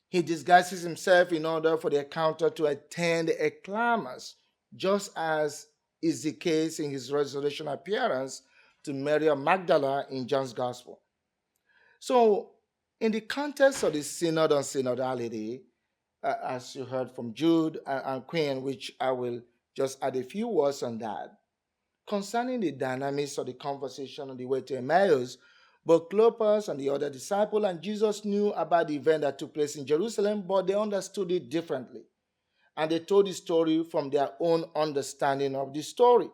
He disguises himself in order for the encounter to attend a climax, just as is the case in his resurrection appearance to Mary of Magdala in John's Gospel. So, in the context of the synod on synodality, as you heard from Jude and Qwayne, which I will just add a few words on that, concerning the dynamics of the conversation on the way to Emmaus, both Clopas and the other disciple and Jesus knew about the event that took place in Jerusalem, but they understood it differently. And they told the story from their own understanding of the story.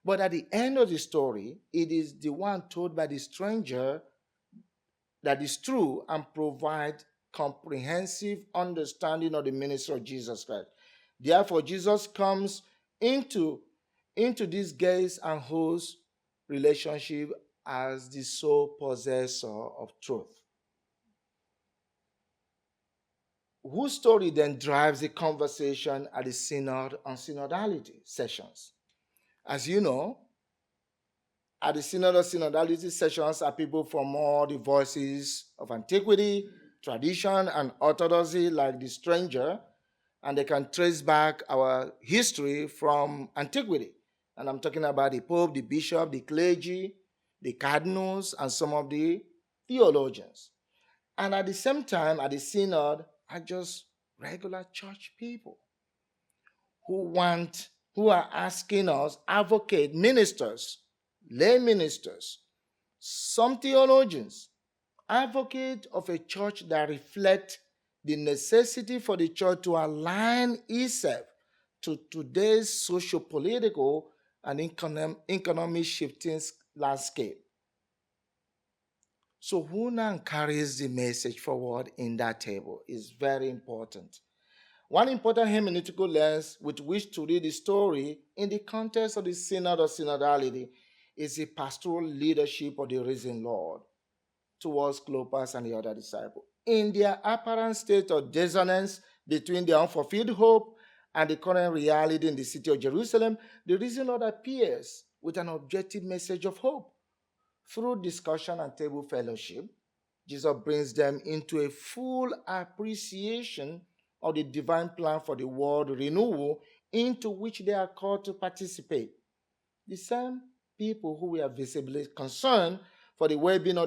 But at the end of the story, it is the one told by the stranger that is true and provide comprehensive understanding of the ministry of Jesus Christ. Therefore, Jesus comes into this guest and host relationship as the sole possessor of truth. Whose story then drives the conversation at the synod on synodality sessions? As you know, at the synod on synodality sessions are people from all the voices of antiquity, tradition, and orthodoxy, like the stranger, and they can trace back our history from antiquity. And I'm talking about the Pope, the Bishop, the clergy, the cardinals, and some of the theologians. And at the same time, at the synod, are just regular church people who are asking us, advocate ministers, lay ministers, some theologians, advocate of a church that reflects the necessity for the church to align itself to today's socio-political and economic shifting landscape. So who now carries the message forward in that table is very important. One important hermeneutical lens with which to read the story in the context of the synod or synodality is the pastoral leadership of the risen Lord towards Clopas and the other disciples. In their apparent state of dissonance between their unfulfilled hope and the current reality in the city of Jerusalem, the risen Lord appears with an objective message of hope. Through discussion and table fellowship, Jesus brings them into a full appreciation of the divine plan for the world renewal into which they are called to participate. The same people who were visibly concerned for the well-being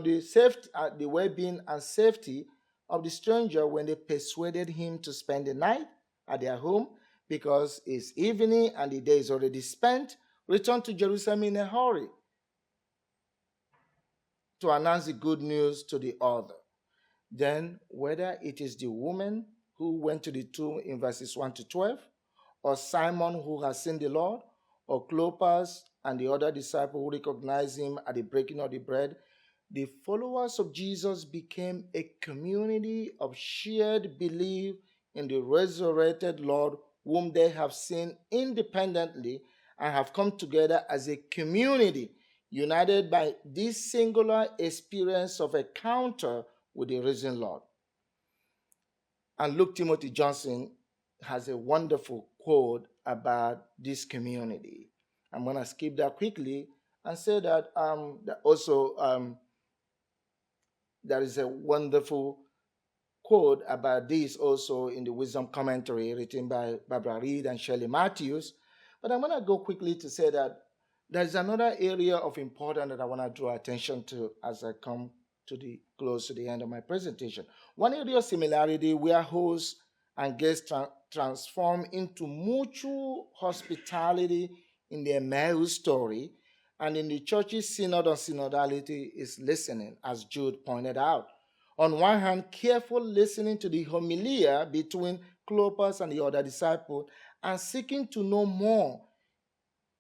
and safety of the stranger when they persuaded him to spend the night at their home because it's evening and the day is already spent, returned to Jerusalem in a hurry to announce the good news to the other. Then, whether it is the woman who went to the tomb in verses 1 to 12, or Simon who has seen the Lord, or Clopas and the other disciple who recognized him at the breaking of the bread, the followers of Jesus became a community of shared belief in the resurrected Lord whom they have seen independently and have come together as a community united by this singular experience of encounter with the risen Lord. And Luke Timothy Johnson has a wonderful quote about this community. I'm going to skip that quickly and say that there is a wonderful quote about this also in the Wisdom Commentary written by Barbara Reed and Shirley Matthews. But I'm going to go quickly to say that there's another area of importance that I want to draw attention to as I come to the close to the end of my presentation. One area of similarity where hosts and guests transform into mutual hospitality in the Emmaus story and in the church's synod on synodality is listening, as Jude pointed out. On one hand, careful listening to the homilia between Clopas and the other disciple and seeking to know more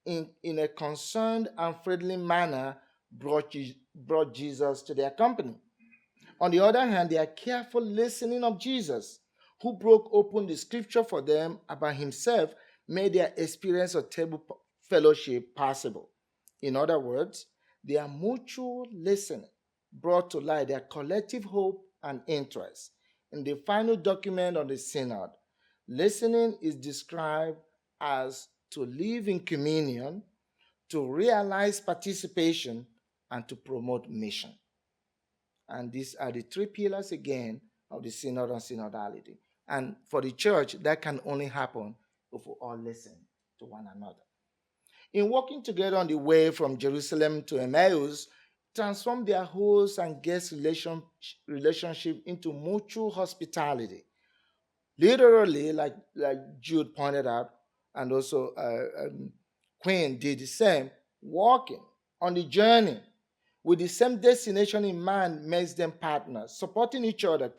in a concerned and friendly manner brought Jesus to their company. On the other hand, their careful listening of Jesus, who broke open the scripture for them about himself, made their experience of table fellowship possible. In other words, their mutual listening brought to light their collective hope and interest. In the final document of the synod, listening is described as to live in communion, to realize participation, and to promote mission. And these are the three pillars again of the synod and synodality. And for the church, that can only happen if we all listen to one another. In walking together on the way from Jerusalem to Emmaus, transform their host and guest relationship into mutual hospitality. Literally, like Jude pointed out, and also Qwayne did the same, walking on the journey with the same destination in mind makes them partners, supporting each other,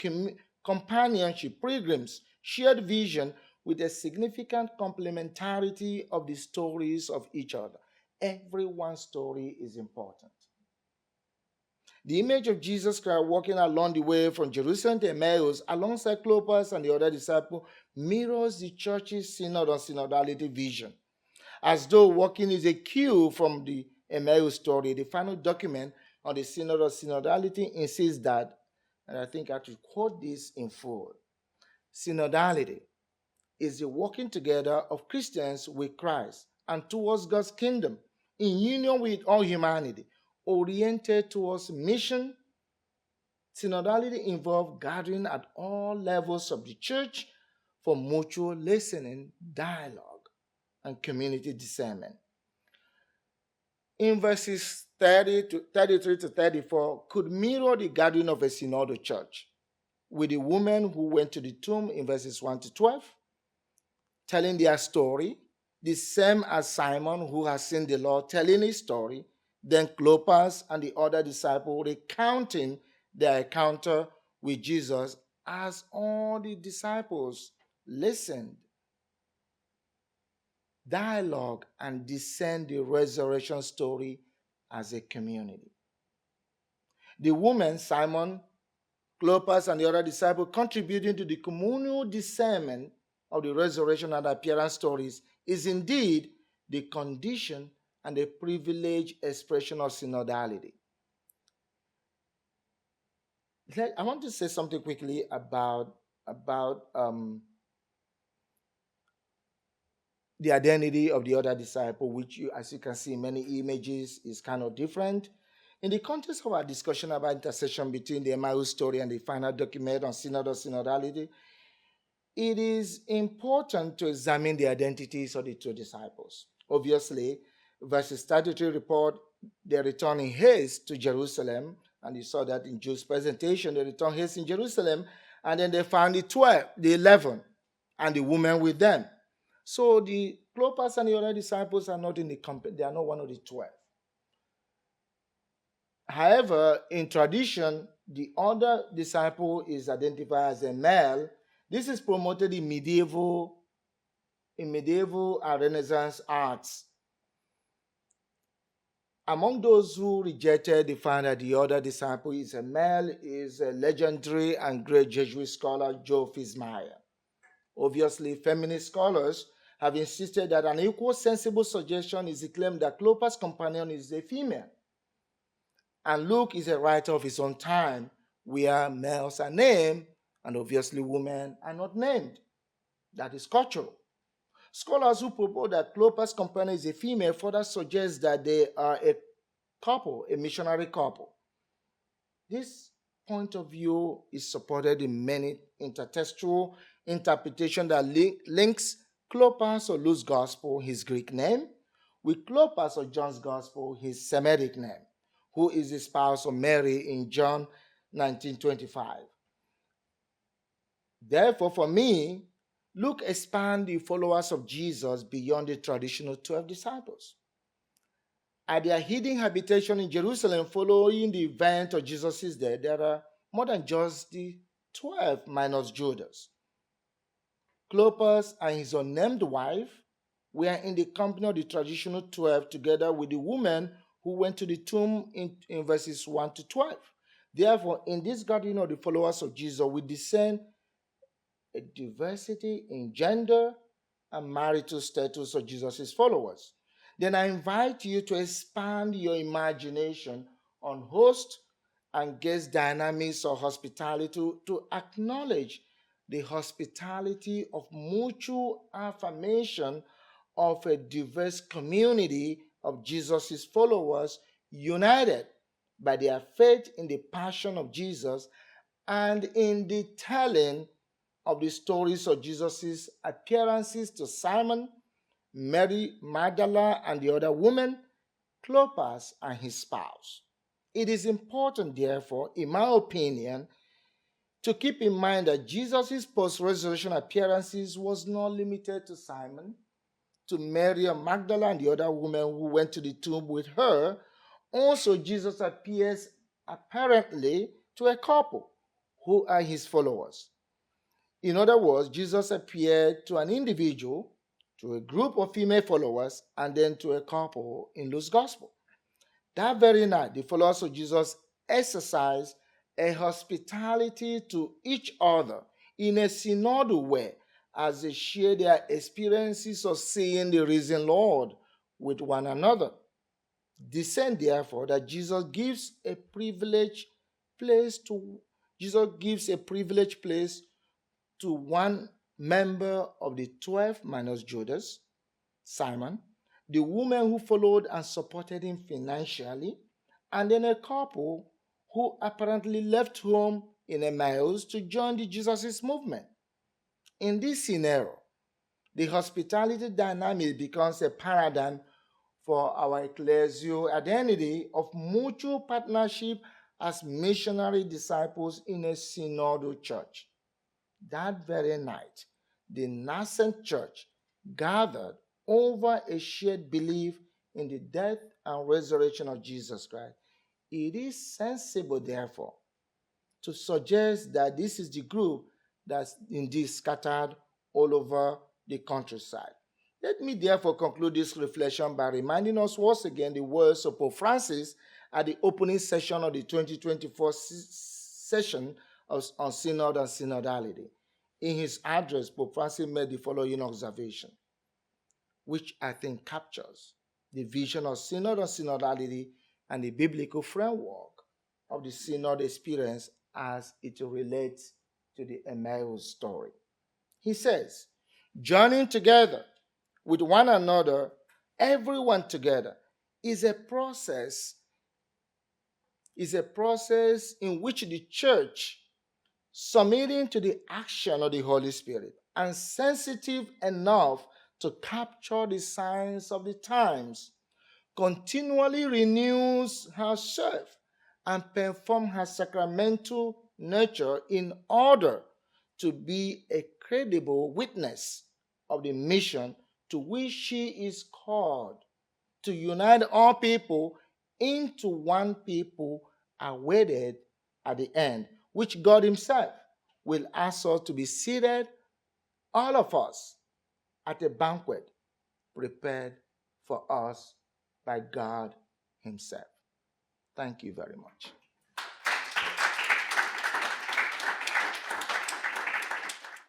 companionship, pilgrims, shared vision with a significant complementarity of the stories of each other. Everyone's story is important. The image of Jesus Christ walking along the way from Jerusalem to Emmaus alongside Clopas and the other disciples mirrors the church's synod on synodality vision. As though walking is a cue from the Emmaus story, the final document on the synod of synodality insists that, and I think I have to quote this in full, synodality is the working together of Christians with Christ and towards God's kingdom in union with all humanity, oriented towards mission. Synodality involves gathering at all levels of the church for mutual listening, dialogue, and community discernment. In verses 33 to 34, could mirror the gathering of a synodal church, with the women who went to the tomb in verses 1 to 12, telling their story, the same as Simon who has seen the Lord telling his story, then Clopas and the other disciple recounting their encounter with Jesus as all the disciples listened, dialogue, and discern the resurrection story as a community. The woman, Simon, Clopas, and the other disciple contributing to the communal discernment of the resurrection and appearance stories is indeed the condition and the privileged expression of synodality. I want to say something quickly about the identity of the other disciple, which, as you can see in many images, is kind of different. In the context of our discussion about intersection between the Emmaus story and the final document on synodality, it is important to examine the identities of the two disciples. Obviously, verses 33 report their return in haste to Jerusalem, and you saw that in Jude's presentation. They returned haste in Jerusalem, and then they found the 11, and the woman with them. So the Clopas and the other disciples are not in the company. They are not one of the 12. However, in tradition, the other disciple is identified as a male. This is promoted in medieval and Renaissance arts. Among those who rejected the fact that the other disciple is a male is a legendary and great Jesuit scholar, Joe Fitzmyer. Obviously, feminist scholars have insisted that an equal sensible suggestion is the claim that Clopas' companion is a female. And Luke is a writer of his own time, where males are named, and obviously women are not named. That is cultural. Scholars who propose that Clopas' companion is a female further suggest that they are a couple, a missionary couple. This point of view is supported in many intertextual interpretation that links Clopas or Luke's gospel, his Greek name, with Clopas or John's gospel, his Semitic name, who is the spouse of Mary in John 19:25. Therefore, for me, Luke expands the followers of Jesus beyond the traditional 12 disciples. At their hidden habitation in Jerusalem following the event of Jesus' death, there are more than just the 12 minus Judas. Clopas and his unnamed wife were in the company of the traditional 12 together with the woman who went to the tomb in verses 1 to 12. Therefore, in this gathering of the followers of Jesus, we discern a diversity in gender and marital status of Jesus' followers. Then I invite you to expand your imagination on host and guest dynamics of hospitality to acknowledge the hospitality of mutual affirmation of a diverse community of Jesus' followers united by their faith in the passion of Jesus and in the telling of the stories of Jesus' appearances to Simon, Mary Magdalene, and the other woman, Clopas and his spouse. It is important, therefore, in my opinion, to keep in mind that Jesus' post-resurrection appearances was not limited to Simon, to Mary Magdalene and the other woman who went to the tomb with her. Also, Jesus appears apparently to a couple who are his followers. In other words, Jesus appeared to an individual, to a group of female followers, and then to a couple in Luke's gospel. That very night, the followers of Jesus exercised a hospitality to each other in a synodal way as they share their experiences of seeing the risen Lord with one another. Discern, therefore, that Jesus gives a privileged place to one member of the 12 minus Judas, Simon, the woman who followed and supported him financially, and then a couple who apparently left home in Emmaus to join the Jesus' movement. In this scenario, the hospitality dynamic becomes a paradigm for our ecclesial identity of mutual partnership as missionary disciples in a synodal church. That very night, the nascent church gathered over a shared belief in the death and resurrection of Jesus Christ. It is sensible, therefore, to suggest that this is the group that's indeed scattered all over the countryside. Let me therefore conclude this reflection by reminding us once again the words of Pope Francis at the opening session of the 2024 session on Synod and Synodality. In his address, Pope Francis made the following observation, which I think captures the vision of Synod and Synodality and the biblical framework of the Synod experience as it relates to the Emmaus story. He says, journeying together with one another, everyone together, is a process in which the church, submitting to the action of the Holy Spirit and sensitive enough to capture the signs of the times, continually renews herself and performs her sacramental nature in order to be a credible witness of the mission to which she is called, to unite all people into one people awaited at the end, which God himself will ask us to be seated, all of us, at a banquet prepared for us by God himself. Thank you very much.